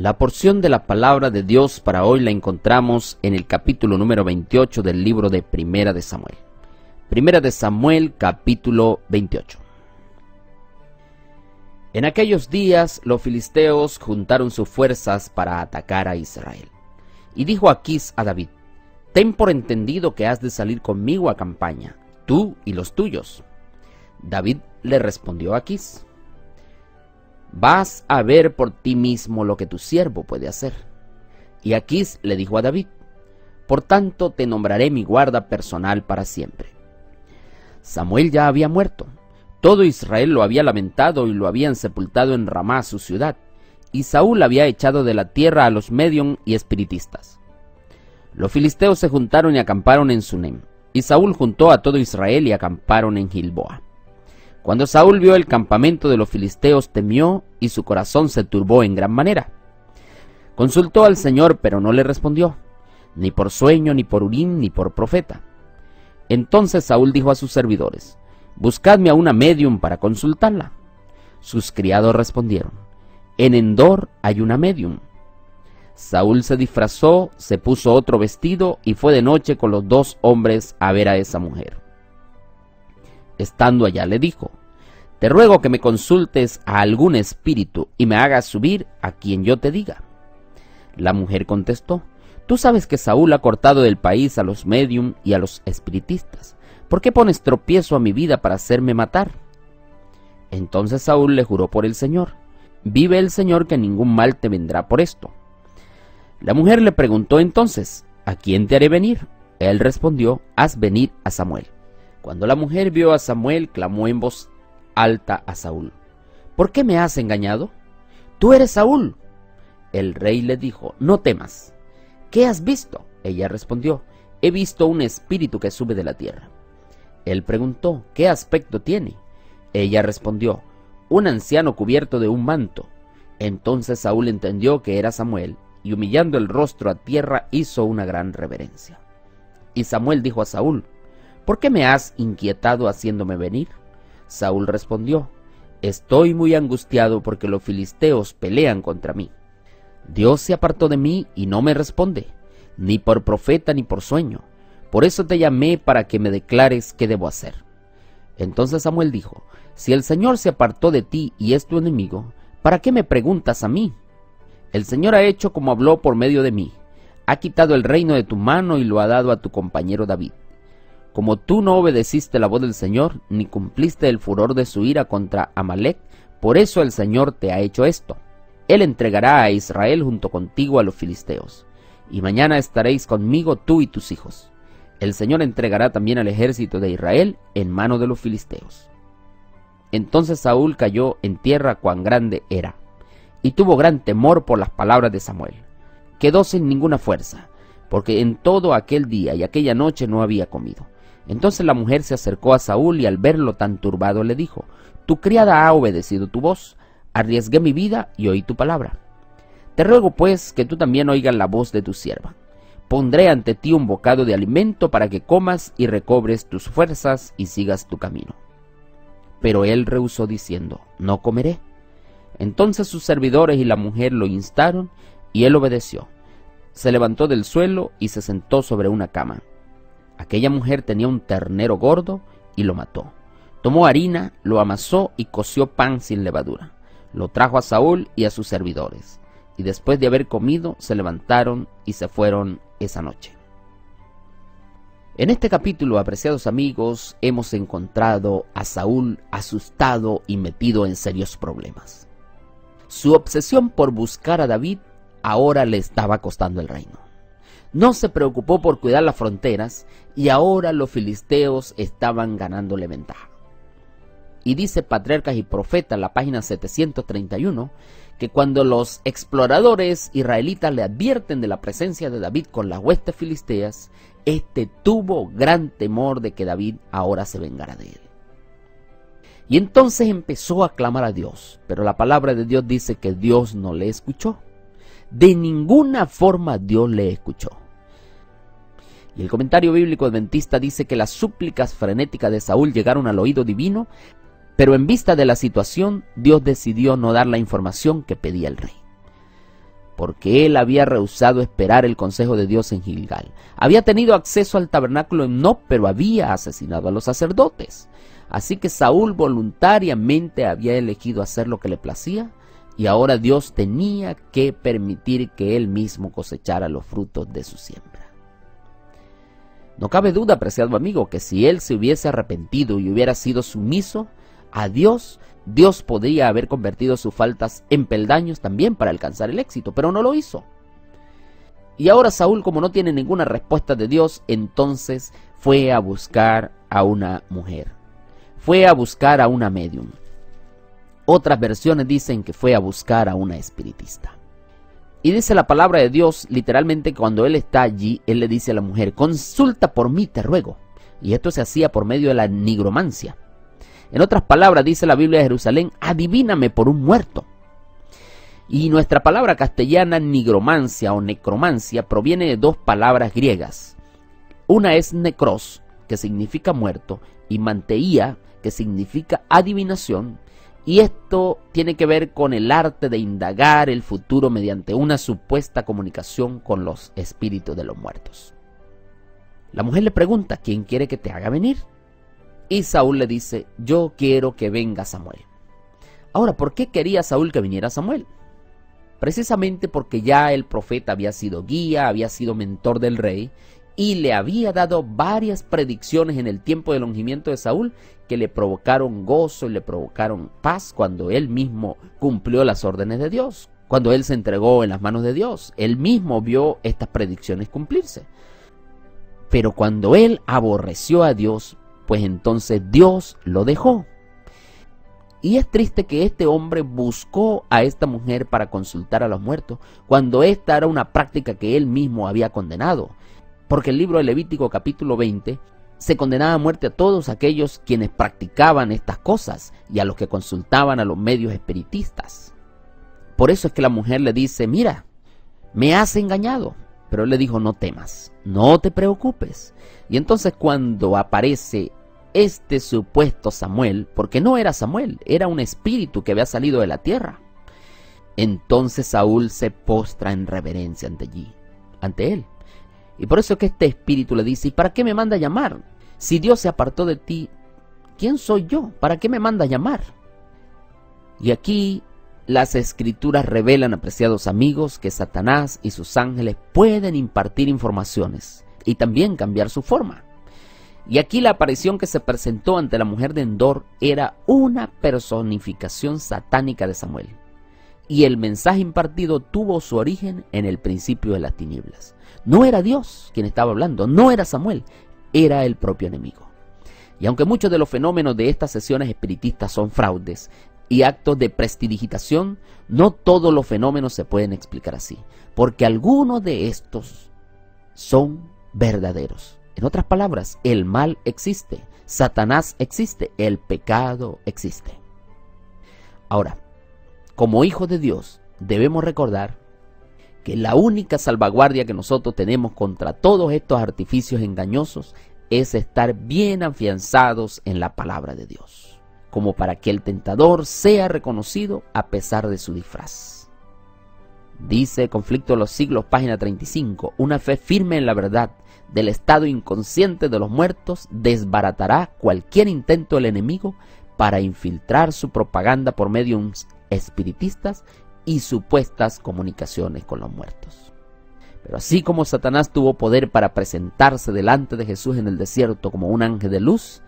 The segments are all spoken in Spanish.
La porción de la palabra de Dios para hoy la encontramos en el capítulo número 28 del libro de Primera de Samuel. Primera de Samuel, capítulo 28. En aquellos días los filisteos juntaron sus fuerzas para atacar a Israel. Y dijo Aquís a David: «Ten por entendido que has de salir conmigo a campaña, tú y los tuyos». David le respondió a Aquís: «Vas a ver por ti mismo lo que tu siervo puede hacer». Y Aquís le dijo a David: «Por tanto te nombraré mi guarda personal para siempre». Samuel ya había muerto. Todo Israel lo había lamentado y lo habían sepultado en Ramá, su ciudad, y Saúl había echado de la tierra a los Medion y espiritistas. Los filisteos se juntaron y acamparon en Sunem, y Saúl juntó a todo Israel y acamparon en Gilboa. Cuando Saúl vio el campamento de los filisteos, temió y su corazón se turbó en gran manera. Consultó al Señor, pero no le respondió, ni por sueño, ni por Urim, ni por profeta. Entonces Saúl dijo a sus servidores: «Buscadme a una médium para consultarla». Sus criados respondieron: «En Endor hay una médium». Saúl se disfrazó, se puso otro vestido y fue de noche con los dos hombres a ver a esa mujer. Estando allá le dijo: «Te ruego que me consultes a algún espíritu y me hagas subir a quien yo te diga». La mujer contestó: «Tú sabes que Saúl ha cortado del país a los medium y a los espiritistas. ¿Por qué pones tropiezo a mi vida para hacerme matar?». Entonces Saúl le juró por el Señor: «Vive el Señor que ningún mal te vendrá por esto». La mujer le preguntó entonces: «¿A quién te haré venir?». Él respondió: «Haz venir a Samuel». Cuando la mujer vio a Samuel, clamó en voz alta a Saúl: «¿Por qué me has engañado? Tú eres Saúl». El rey le dijo: «No temas». «¿Qué has visto?». Ella respondió: «He visto un espíritu que sube de la tierra». Él preguntó: «¿Qué aspecto tiene?». Ella respondió: «Un anciano cubierto de un manto». Entonces Saúl entendió que era Samuel, y humillando el rostro a tierra hizo una gran reverencia. Y Samuel dijo a Saúl: «¿Por qué me has inquietado haciéndome venir?». Saúl respondió: «Estoy muy angustiado porque los filisteos pelean contra mí. Dios se apartó de mí y no me responde, ni por profeta ni por sueño. Por eso te llamé para que me declares qué debo hacer». Entonces Samuel dijo: «Si el Señor se apartó de ti y es tu enemigo, ¿para qué me preguntas a mí? El Señor ha hecho como habló por medio de mí. Ha quitado el reino de tu mano y lo ha dado a tu compañero David. Como tú no obedeciste la voz del Señor, ni cumpliste el furor de su ira contra Amalec, por eso el Señor te ha hecho esto. Él entregará a Israel junto contigo a los filisteos, y mañana estaréis conmigo tú y tus hijos. El Señor entregará también al ejército de Israel en mano de los filisteos». Entonces Saúl cayó en tierra cuán grande era, y tuvo gran temor por las palabras de Samuel. Quedó sin ninguna fuerza, porque en todo aquel día y aquella noche no había comido. Entonces la mujer se acercó a Saúl y al verlo tan turbado le dijo: «Tu criada ha obedecido tu voz, arriesgué mi vida y oí tu palabra. Te ruego pues que tú también oigas la voz de tu sierva. Pondré ante ti un bocado de alimento para que comas y recobres tus fuerzas y sigas tu camino». Pero él rehusó diciendo: «No comeré». Entonces sus servidores y la mujer lo instaron y él obedeció. Se levantó del suelo y se sentó sobre una cama. Aquella mujer tenía un ternero gordo y lo mató. Tomó harina, lo amasó y coció pan sin levadura. Lo trajo a Saúl y a sus servidores, y después de haber comido se levantaron y se fueron esa noche. En este capítulo, apreciados amigos, hemos encontrado a Saúl asustado y metido en serios problemas. Su obsesión por buscar a David ahora le estaba costando el reino. No se preocupó por cuidar las fronteras y ahora los filisteos estaban ganándole ventaja. Y dice Patriarcas y Profetas, la página 731, que cuando los exploradores israelitas le advierten de la presencia de David con las huestes filisteas, este tuvo gran temor de que David ahora se vengara de él. Y entonces empezó a clamar a Dios, pero la palabra de Dios dice que Dios no le escuchó. De ninguna forma Dios le escuchó. Y el comentario bíblico adventista dice que las súplicas frenéticas de Saúl llegaron al oído divino, pero en vista de la situación, Dios decidió no dar la información que pedía el rey. porque él había rehusado esperar el consejo de Dios en Gilgal. Había tenido acceso al tabernáculo en Nob, pero había asesinado a los sacerdotes. Así que Saúl voluntariamente había elegido hacer lo que le placía, y ahora Dios tenía que permitir que él mismo cosechara los frutos de su siembra. No cabe duda, apreciado amigo, que si él se hubiese arrepentido y hubiera sido sumiso a Dios, Dios podría haber convertido sus faltas en peldaños también para alcanzar el éxito, pero no lo hizo. Y ahora Saúl, como no tiene ninguna respuesta de Dios, entonces fue a buscar a una mujer. Fue a buscar a una medium. Otras versiones dicen que fue a buscar a una espiritista. Y dice la palabra de Dios, literalmente, cuando él está allí, él le dice a la mujer: consulta por mí, te ruego. Y esto se hacía por medio de la nigromancia. En otras palabras, dice la Biblia de Jerusalén: adivíname por un muerto. Y nuestra palabra castellana, nigromancia o necromancia, proviene de dos palabras griegas. Una es necros, que significa muerto, y manteía, que significa adivinación. Y esto tiene que ver con el arte de indagar el futuro mediante una supuesta comunicación con los espíritus de los muertos. La mujer le pregunta: ¿quién quiere que te haga venir? Y Saúl le dice: yo quiero que venga Samuel. Ahora, ¿por qué quería Saúl que viniera Samuel? Precisamente porque ya el profeta había sido guía, había sido mentor del rey, y le había dado varias predicciones en el tiempo del ungimiento de Saúl que le provocaron gozo y le provocaron paz cuando él mismo cumplió las órdenes de Dios, cuando él se entregó en las manos de Dios. Él mismo vio estas predicciones cumplirse. Pero cuando él aborreció a Dios, pues entonces Dios lo dejó. Y es triste que este hombre buscó a esta mujer para consultar a los muertos, cuando esta era una práctica que él mismo había condenado. Porque el libro de Levítico capítulo 20 se condenaba a muerte a todos aquellos quienes practicaban estas cosas y a los que consultaban a los medios espiritistas. Por eso es que la mujer le dice: mira, me has engañado. Pero él le dijo: no temas, no te preocupes. Y entonces cuando aparece este supuesto Samuel, porque no era Samuel, era un espíritu que había salido de la tierra, entonces Saúl se postra en reverencia ante él. Y por eso es que este espíritu le dice: ¿y para qué me manda a llamar? Si Dios se apartó de ti, ¿quién soy yo? ¿Para qué me manda a llamar? Y aquí las escrituras revelan, apreciados amigos, que Satanás y sus ángeles pueden impartir informaciones y también cambiar su forma. Y aquí la aparición que se presentó ante la mujer de Endor era una personificación satánica de Samuel. Y el mensaje impartido tuvo su origen en el principio de las tinieblas. No era Dios quien estaba hablando, no era Samuel, era el propio enemigo. Y aunque muchos de los fenómenos de estas sesiones espiritistas son fraudes y actos de prestidigitación, no todos los fenómenos se pueden explicar así, porque algunos de estos son verdaderos. En otras palabras, el mal existe, Satanás existe, el pecado existe. Ahora, como hijos de Dios, debemos recordar que la única salvaguardia que nosotros tenemos contra todos estos artificios engañosos es estar bien afianzados en la palabra de Dios, como para que el tentador sea reconocido a pesar de su disfraz. Dice Conflicto de los Siglos, página 35, una fe firme en la verdad del estado inconsciente de los muertos desbaratará cualquier intento del enemigo para infiltrar su propaganda por medios espiritistas y supuestas comunicaciones con los muertos. Pero así como Satanás tuvo poder para presentarse delante de Jesús en el desierto como un ángel de luz,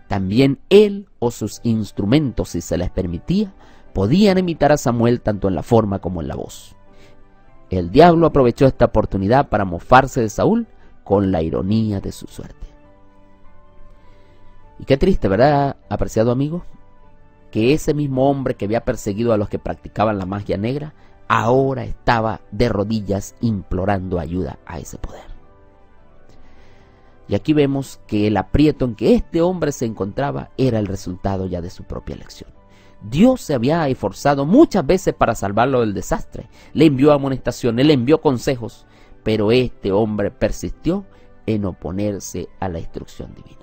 también él o sus instrumentos, si se les permitía, podían imitar a Samuel tanto en la forma como en la voz. El diablo aprovechó esta oportunidad para mofarse de Saúl con la ironía de su suerte. Y qué triste, ¿verdad, apreciado amigo? Que ese mismo hombre que había perseguido a los que practicaban la magia negra, ahora estaba de rodillas implorando ayuda a ese poder. Y aquí vemos que el aprieto en que este hombre se encontraba era el resultado ya de su propia elección. Dios se había esforzado muchas veces para salvarlo del desastre. Le envió amonestaciones, le envió consejos, pero este hombre persistió en oponerse a la instrucción divina.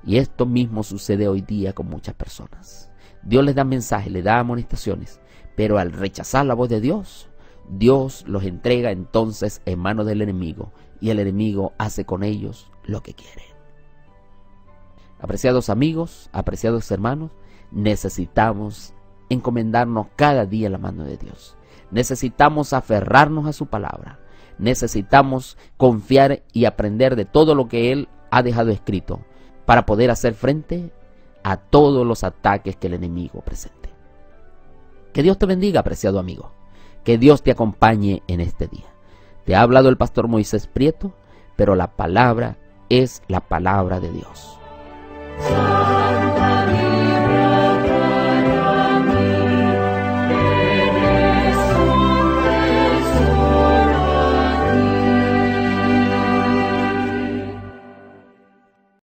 Y esto mismo sucede hoy día con muchas personas. Dios les da mensajes, les da amonestaciones, pero al rechazar la voz de Dios, Dios los entrega entonces en manos del enemigo y el enemigo hace con ellos lo que quiere. Apreciados amigos, apreciados hermanos, necesitamos encomendarnos cada día a la mano de Dios. Necesitamos aferrarnos a su palabra. Necesitamos confiar y aprender de todo lo que Él ha dejado escrito para poder hacer frente a todos los ataques que el enemigo presente. Que Dios te bendiga, apreciado amigo. Que Dios te acompañe en este día. Te ha hablado el pastor Moisés Prieto, pero la palabra es la palabra de Dios.